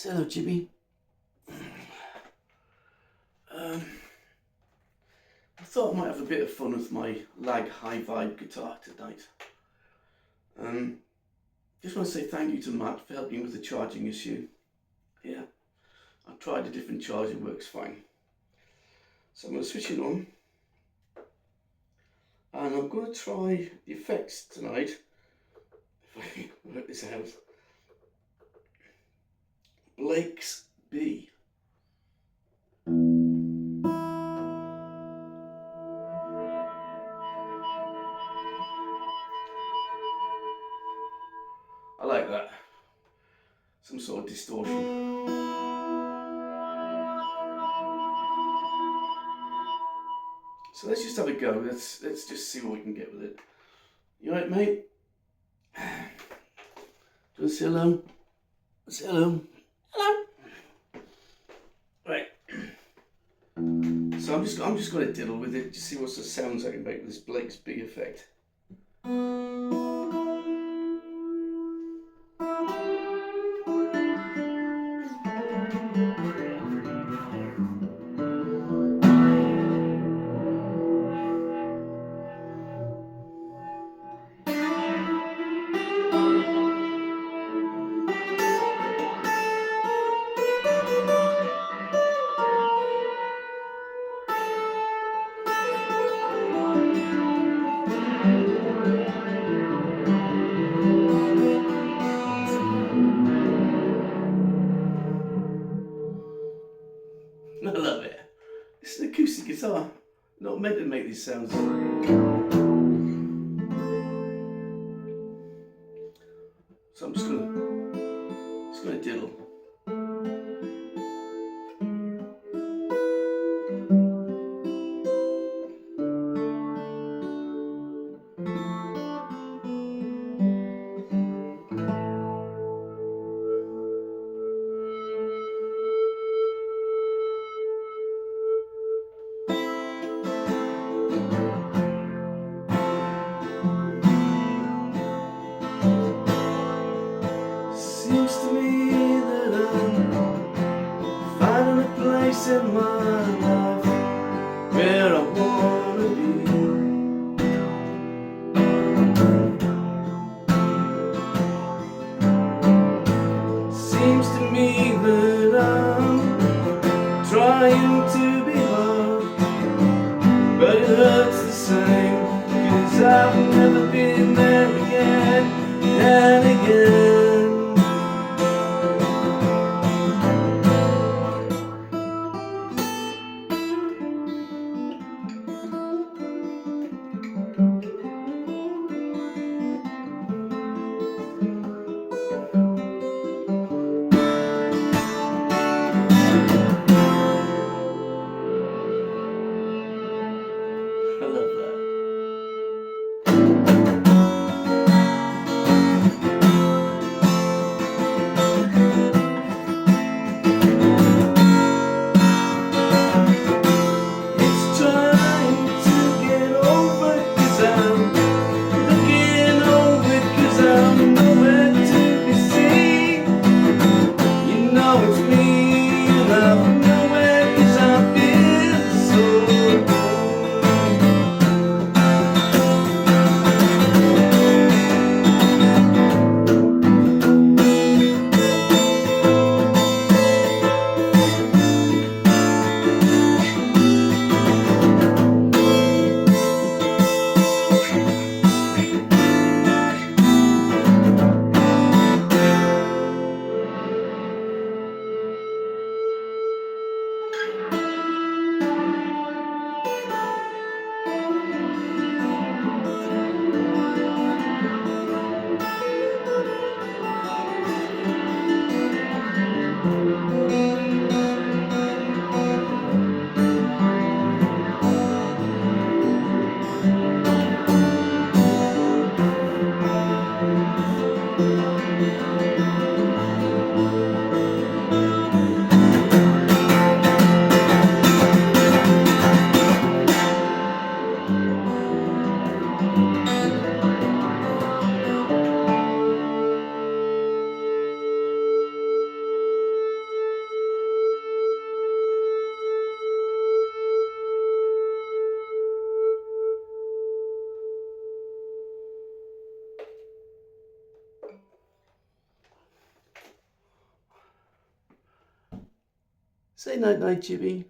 Say hello, Jimmy. I thought I might have a bit of fun with my lag hyvibe guitar tonight. Just want to say thank you to Matt for helping with the charging issue. Yeah, I've tried a different charge, it works fine. So I'm going to switch it on. And I'm going to try the effects tonight. If I can work this out. Blake's B. I like that. Some sort of distortion. So let's just have a go. Let's just see what we can get with it. You alright, mate? Do you want to say hello? Say hello. Hello. Right. So I'm just going to diddle with it, just see what sort of sounds I can make with this Blake's B effect. I love it. It's an acoustic guitar. Not meant to make these sounds. So I'm just gonna diddle. Seems to me that I'm finding a place in my life where I wanna be. Seems to me that I'm trying to be hard, but it hurts the same, 'cause I've never been there again and again. I love that. Say night night, Chibi.